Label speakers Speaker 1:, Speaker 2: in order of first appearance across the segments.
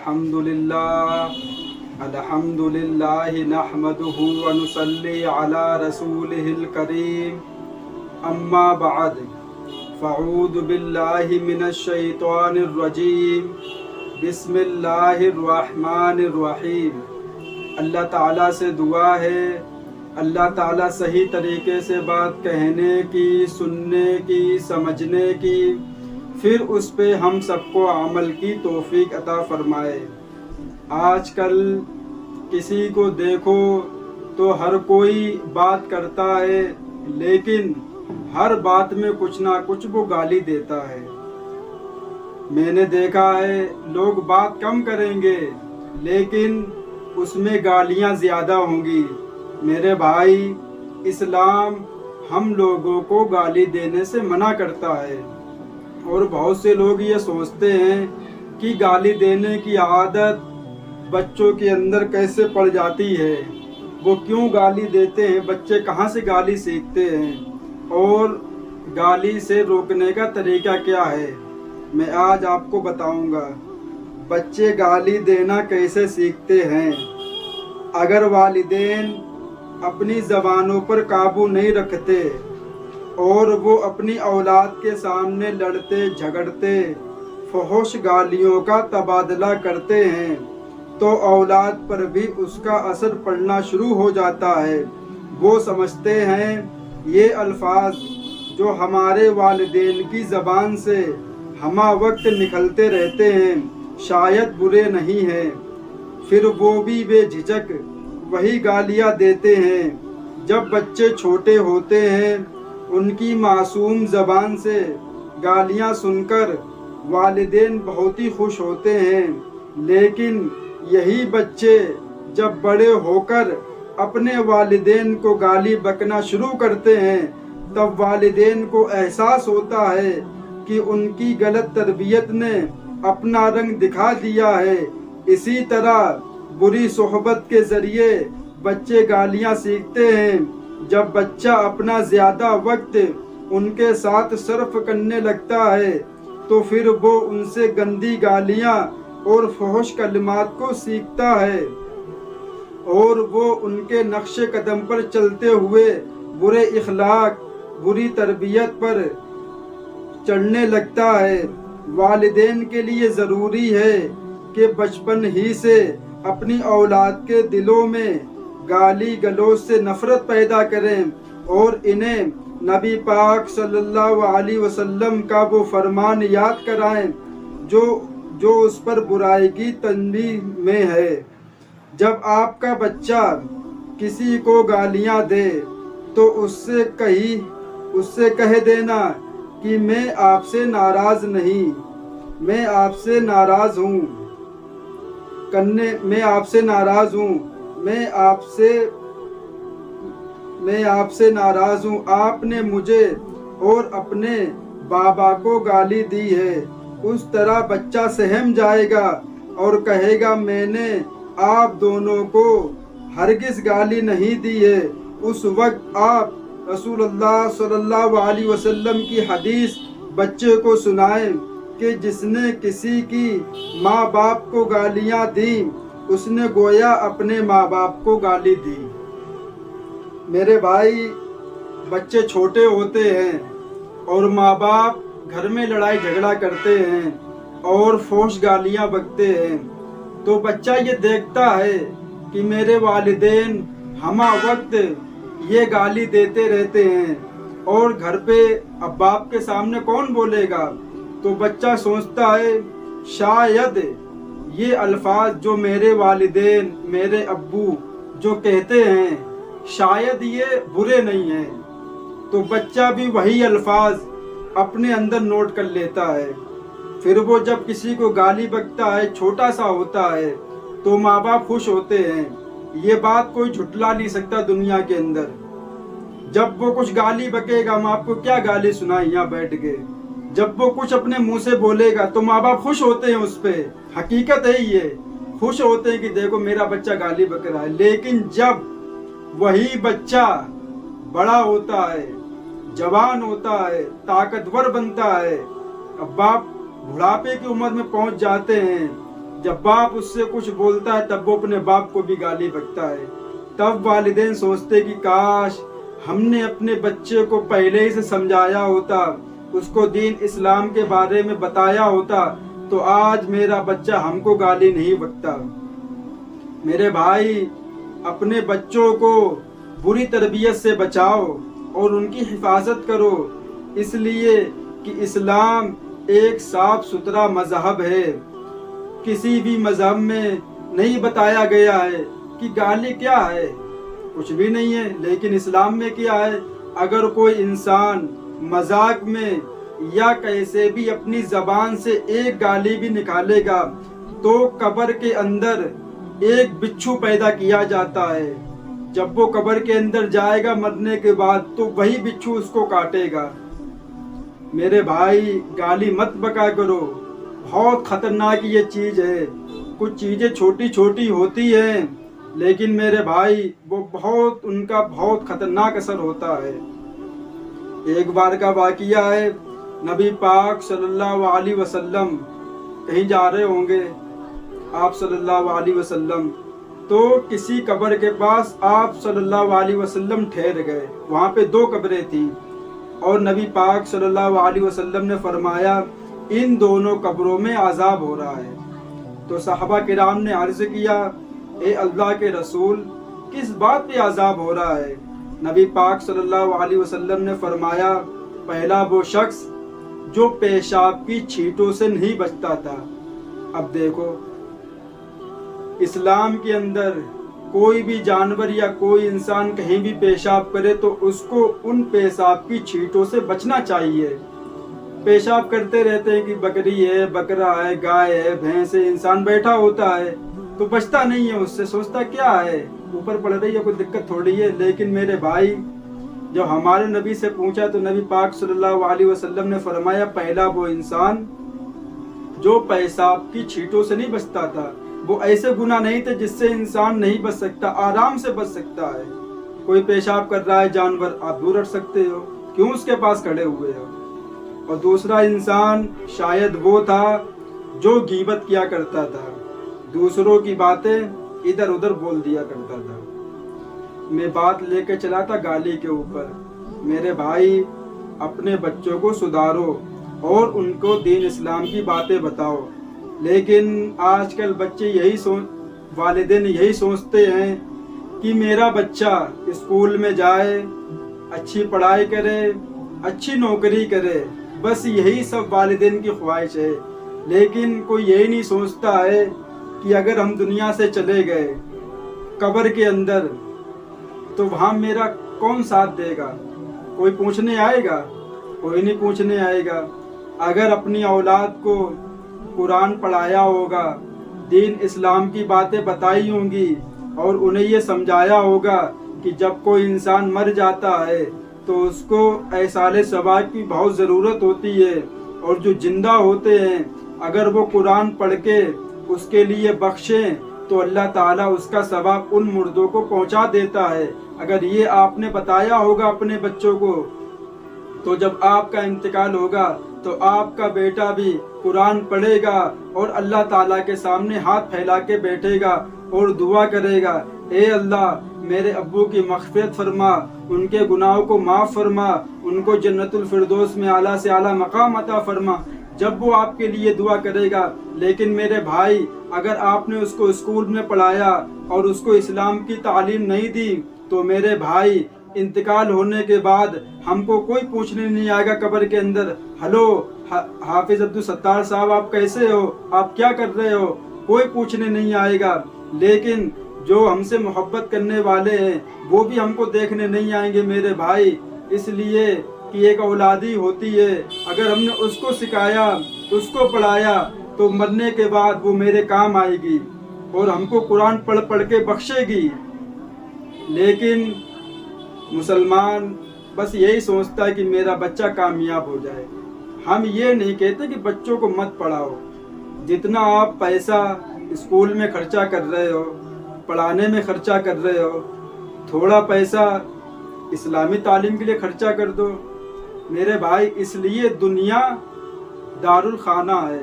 Speaker 1: الحمدللہ نحمدہ ونصلی علی رسولہ الکریم اما بعد فاعوذ باللہ من الشیطان الرجیم بسم اللہ الرحمن الرحیم۔ اللہ تعالیٰ سے دعا ہے اللہ تعالیٰ صحیح طریقے سے بات کہنے کی، سننے کی، سمجھنے کی، پھر اس پہ ہم سب کو عمل کی توفیق عطا فرمائے۔ آج کل کسی کو دیکھو تو ہر کوئی بات کرتا ہے، لیکن ہر بات میں کچھ نہ کچھ وہ گالی دیتا ہے۔ میں نے دیکھا ہے لوگ بات کم کریں گے لیکن اس میں گالیاں زیادہ ہوں گی۔ میرے بھائی، اسلام ہم لوگوں کو گالی دینے سے منع کرتا ہے، اور بہت سے لوگ یہ سوچتے ہیں کہ گالی دینے کی عادت بچوں کے اندر کیسے پڑ جاتی ہے، وہ کیوں گالی دیتے ہیں، بچے کہاں سے گالی سیکھتے ہیں، اور گالی سے روکنے کا طریقہ کیا ہے، میں آج آپ کو بتاؤں گا۔ بچے گالی دینا کیسے سیکھتے ہیں؟ اگر والدین اپنی زبانوں پر قابو نہیں رکھتے اور وہ اپنی اولاد کے سامنے لڑتے جھگڑتے فحش گالیوں کا تبادلہ کرتے ہیں تو اولاد پر بھی اس کا اثر پڑنا شروع ہو جاتا ہے۔ وہ سمجھتے ہیں یہ الفاظ جو ہمارے والدین کی زبان سے ہمہ وقت نکلتے رہتے ہیں شاید برے نہیں ہیں، پھر وہ بھی بے جھجک وہی گالیاں دیتے ہیں۔ جب بچے چھوٹے ہوتے ہیں ان کی معصوم زبان سے گالیاں سن کر والدین بہت ہی خوش ہوتے ہیں، لیکن یہی بچے جب بڑے ہو کر اپنے والدین کو گالی بکنا شروع کرتے ہیں تب والدین کو احساس ہوتا ہے کہ ان کی غلط تربیت نے اپنا رنگ دکھا دیا ہے۔ اسی طرح بری صحبت کے ذریعے بچے گالیاں سیکھتے ہیں۔ جب بچہ اپنا زیادہ وقت ان کے ساتھ صرف کرنے لگتا ہے تو پھر وہ ان سے گندی گالیاں اور فحش کلمات کو سیکھتا ہے، اور وہ ان کے نقش قدم پر چلتے ہوئے برے اخلاق، بری تربیت پر چڑھنے لگتا ہے۔ والدین کے لیے ضروری ہے کہ بچپن ہی سے اپنی اولاد کے دلوں میں گالی گلوچ سے نفرت پیدا کریں اور انہیں نبی پاک صلی اللہ علیہ وسلم کا وہ فرمان یاد کرائیں جو اس پر برائی کی تنبیہ میں ہے۔ جب آپ کا بچہ کسی کو گالیاں دے تو اس سے کہہ دینا کہ میں آپ سے ناراض نہیں، میں آپ سے ناراض ہوں، آپ نے مجھے اور اپنے بابا کو گالی دی ہے۔ اس طرح بچہ سہم جائے گا اور کہے گا میں نے آپ دونوں کو ہرگز گالی نہیں دی ہے۔ اس وقت آپ رسول اللہ صلی اللہ علیہ وسلم کی حدیث بچے کو سنائیں کہ جس نے کسی کی ماں باپ کو گالیاں دی اس نے گویا اپنے ماں باپ کو گالی دی۔ میرے بھائی، بچے چھوٹے ہوتے ہیں اور ماں باپ گھر میں لڑائی جھگڑا کرتے ہیں اور فحش گالیاں بکتے ہیں تو بچہ یہ دیکھتا ہے کہ میرے والدین ہمہ وقت یہ گالی دیتے رہتے ہیں اور گھر پہ اب باپ کے سامنے کون بولے گا، تو بچہ سوچتا ہے شاید یہ الفاظ جو میرے والدین، میرے ابو جو کہتے ہیں شاید یہ برے نہیں ہیں، تو بچہ بھی وہی الفاظ اپنے اندر نوٹ کر لیتا ہے۔ پھر وہ جب کسی کو گالی بکتا ہے، چھوٹا سا ہوتا ہے، تو ماں باپ خوش ہوتے ہیں۔ یہ بات کوئی جھٹلا نہیں سکتا دنیا کے اندر۔ جب وہ کچھ گالی بکے گا، ہم آپ کو کیا گالی سنائیں یہاں بیٹھ کے، جب وہ کچھ اپنے منہ سے بولے گا تو ماں باپ خوش ہوتے ہیں، اس پہ حقیقت ہے یہ، خوش ہوتے ہیں کہ دیکھو میرا بچہ گالی بک رہا ہے۔ لیکن جب وہی بچہ بڑا ہوتا ہے، جوان ہوتا ہے، طاقتور بنتا ہے، اب باپ بڑھاپے کی عمر میں پہنچ جاتے ہیں، جب باپ اس سے کچھ بولتا ہے تب وہ اپنے باپ کو بھی گالی بکتا ہے۔ تب والدین سوچتے کہ کاش ہم نے اپنے بچے کو پہلے ہی سے سمجھایا ہوتا، اس کو دین اسلام کے بارے میں بتایا ہوتا تو آج میرا بچہ ہم کو گالی نہیں بکتا۔ میرے بھائی، اپنے بچوں کو بری تربیت سے بچاؤ اور ان کی حفاظت کرو، اس لیے کہ اسلام ایک صاف ستھرا مذہب ہے۔ کسی بھی مذہب میں نہیں بتایا گیا ہے کہ گالی کیا ہے، کچھ بھی نہیں ہے، لیکن اسلام میں کیا ہے؟ اگر کوئی انسان مذاق میں یا کیسے بھی اپنی زبان سے ایک گالی بھی نکالے گا تو قبر کے اندر ایک بچھو پیدا کیا جاتا ہے۔ جب وہ قبر کے اندر جائے گا مرنے کے بعد تو وہی بچھو اس کو کاٹے گا۔ میرے بھائی، گالی مت بکا کرو، بہت خطرناک یہ چیز ہے۔ کچھ چیزیں چھوٹی چھوٹی ہوتی ہیں لیکن میرے بھائی ان کا بہت خطرناک اثر ہوتا ہے۔ ایک بار کا واقعہ ہے، نبی پاک صلی اللہ علیہ وسلم کہیں جا رہے ہوں گے، آپ صلی اللہ علیہ وسلم، تو کسی قبر کے پاس آپ صلی اللہ علیہ وسلم ٹھہر گئے۔ وہاں پہ 2 قبریں تھیں اور نبی پاک صلی اللہ علیہ وسلم نے فرمایا ان دونوں قبروں میں عذاب ہو رہا ہے۔ تو صحابہ کرام نے عرض کیا، اے اللہ کے رسول، کس بات پہ عذاب ہو رہا ہے؟ نبی پاک صلی اللہ علیہ وسلم نے فرمایا، پہلا وہ شخص جو پیشاب کی چھینٹوں سے نہیں بچتا تھا۔ اب دیکھو، اسلام کے اندر کوئی بھی جانور یا کوئی انسان کہیں بھی پیشاب کرے تو اس کو ان پیشاب کی چھینٹوں سے بچنا چاہیے۔ پیشاب کرتے رہتے ہیں کہ بکری ہے، بکرا ہے، گائے ہے، بھینس ہے، انسان بیٹھا ہوتا ہے تو بچتا نہیں ہے، اس سے سوچتا کیا ہے، اوپر پڑ رہی ہے، کوئی دقت تھوڑی ہے۔ لیکن میرے بھائی، جب ہمارے نبی سے پوچھا تو نبی پاک صلی اللہ علیہ وسلم نے فرمایا، پہلا وہ انسان جو پیشاب کی چھینٹوں سے نہیں بچتا تھا، وہ ایسے گناہ نہیں تھے جس سے انسان نہیں بچ سکتا، آرام سے بچ سکتا ہے۔ کوئی پیشاب کر رہا ہے جانور، آپ دور ہٹ سکتے ہو، کیوں اس کے پاس کھڑے ہوئے ہو؟ اور دوسرا انسان شاید وہ تھا جو غیبت کیا کرتا تھا، دوسروں کی باتیں ادھر ادھر بول دیا کرتا تھا۔ میں بات لے کے چلا تھا گالی کے اوپر۔ میرے بھائی، اپنے بچوں کو سدھارو اور ان کو دین اسلام کی باتیں بتاؤ، لیکن آج کل بچے والدین یہی سوچتے ہیں کہ میرا بچہ اسکول میں جائے، اچھی پڑھائی کرے، اچھی نوکری کرے، بس یہی سب والدین کی خواہش ہے۔ لیکن کوئی یہی نہیں سوچتا ہے کہ اگر ہم دنیا سے چلے گئے قبر کے اندر تو وہاں میرا کون ساتھ دے گا؟ کوئی پوچھنے آئے گا؟ کوئی نہیں پوچھنے آئے گا۔ اگر اپنی اولاد کو قرآن پڑھایا ہوگا، دین اسلام کی باتیں بتائی ہوں گی اور انہیں یہ سمجھایا ہوگا کہ جب کوئی انسان مر جاتا ہے تو اس کو ایصال ثواب کی بہت ضرورت ہوتی ہے، اور جو زندہ ہوتے ہیں اگر وہ قرآن پڑھ کے اس کے لیے بخشیں تو اللہ تعالیٰ اس کا ثواب ان مردوں کو پہنچا دیتا ہے۔ اگر یہ آپ نے بتایا ہوگا اپنے بچوں کو تو جب آپ کا انتقال ہوگا تو آپ کا بیٹا بھی قرآن پڑھے گا اور اللہ تعالیٰ کے سامنے ہاتھ پھیلا کے بیٹھے گا اور دعا کرے گا، اے اللہ میرے ابو کی مغفرت فرما، ان کے گناہوں کو معاف فرما، ان کو جنت الفردوس میں اعلیٰ سے اعلیٰ مقام عطا فرما، جب وہ آپ کے لیے دعا کرے گا۔ لیکن میرے بھائی، اگر آپ نے اس کو اسکول میں پڑھایا اور اس کو اسلام کی تعلیم نہیں دی تو میرے بھائی، انتقال ہونے کے بعد ہم کو کوئی پوچھنے نہیں آئے گا قبر کے اندر، ہلو حافظ عبدالستار صاحب، آپ کیسے ہو، آپ کیا کر رہے ہو، کوئی پوچھنے نہیں آئے گا۔ لیکن جو ہم سے محبت کرنے والے ہیں وہ بھی ہم کو دیکھنے نہیں آئیں گے میرے بھائی، اس لیے کہ ایک اولادی ہوتی ہے، اگر ہم نے اس کو سکھایا، اس کو پڑھایا تو مرنے کے بعد وہ میرے کام آئے گی اور ہم کو قرآن پڑھ پڑھ کے بخشے گی۔ لیکن مسلمان بس یہی سوچتا ہے کہ میرا بچہ کامیاب ہو جائے۔ ہم یہ نہیں کہتے کہ بچوں کو مت پڑھاؤ، جتنا آپ پیسہ اسکول میں خرچہ کر رہے ہو، پڑھانے میں خرچہ کر رہے ہو، تھوڑا پیسہ اسلامی تعلیم کے لیے خرچہ کر دو۔ میرے بھائی، اس لیے دنیا دارالخانہ ہے،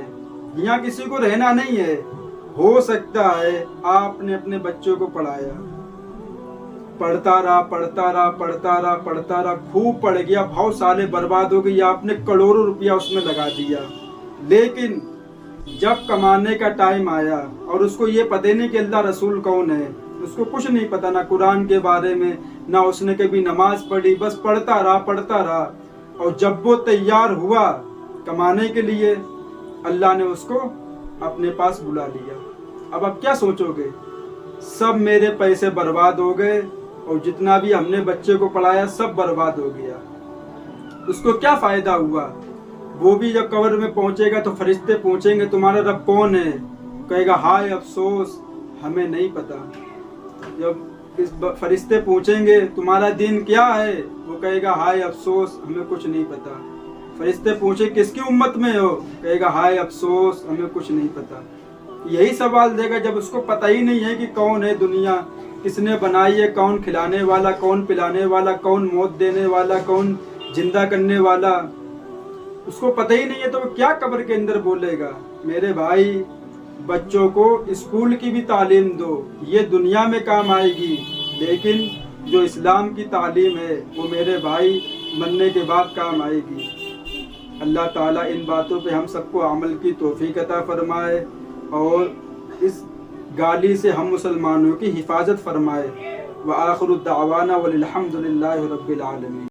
Speaker 1: یہاں کسی کو رہنا نہیں ہے۔ ہو سکتا ہے آپ نے اپنے بچوں کو پڑھایا، پڑھتا رہا، خوب پڑھ گیا، بہت سالیں برباد ہو گئی، آپ نے کروڑوں روپیہ اس میں لگا دیا، لیکن جب کمانے کا ٹائم آیا اور اس کو یہ پتہ نہیں کہ اللہ رسول کون ہے، اس کو کچھ نہیں پتا، نہ قرآن کے بارے میں، نہ اس نے کبھی نماز پڑھی، بس پڑھتا رہا، اور جب وہ تیار ہوا کمانے کے لیے، اللہ نے اس کو اپنے پاس بلا لیا۔ اب آپ کیا سوچو گے؟ سب میرے پیسے برباد ہو گئے اور جتنا بھی ہم نے بچے کو پڑھایا سب برباد ہو گیا۔ اس کو کیا فائدہ ہوا؟ وہ بھی جب قبر میں پہنچے گا تو فرشتے پوچھیں گے تمہارا رب کون ہے؟ کہے گا ہائے افسوس ہمیں نہیں پتا۔ جب فرشتے پوچھیں گے تمہارا دین کیا ہے؟ وہ کہے گا ہائے افسوس ہمیں کچھ نہیں پتا۔ فرشتے پوچھیں کس کی امت میں ہو؟ کہے گا ہائے افسوس ہمیں کچھ نہیں پتا۔ یہی سوال دے گا جب اس کو پتہ ہی نہیں ہے کہ کون ہے دنیا، کس نے بنائی ہے، کون کھلانے والا، کون پلانے والا، کون موت دینے والا، کون زندہ کرنے والا، اس کو پتہ ہی نہیں ہے، تو وہ کیا قبر کے اندر بولے گا؟ میرے بھائی، بچوں کو اسکول کی بھی تعلیم دو، یہ دنیا میں کام آئے گی، لیکن جو اسلام کی تعلیم ہے وہ میرے بھائی مرنے کے بعد کام آئے گی۔ اللہ تعالیٰ ان باتوں پہ ہم سب کو عمل کی توفیق عطا فرمائے اور اس گالی سے ہم مسلمانوں کی حفاظت فرمائے۔ وآخر الدعوانا والحمد للہ رب العالمین۔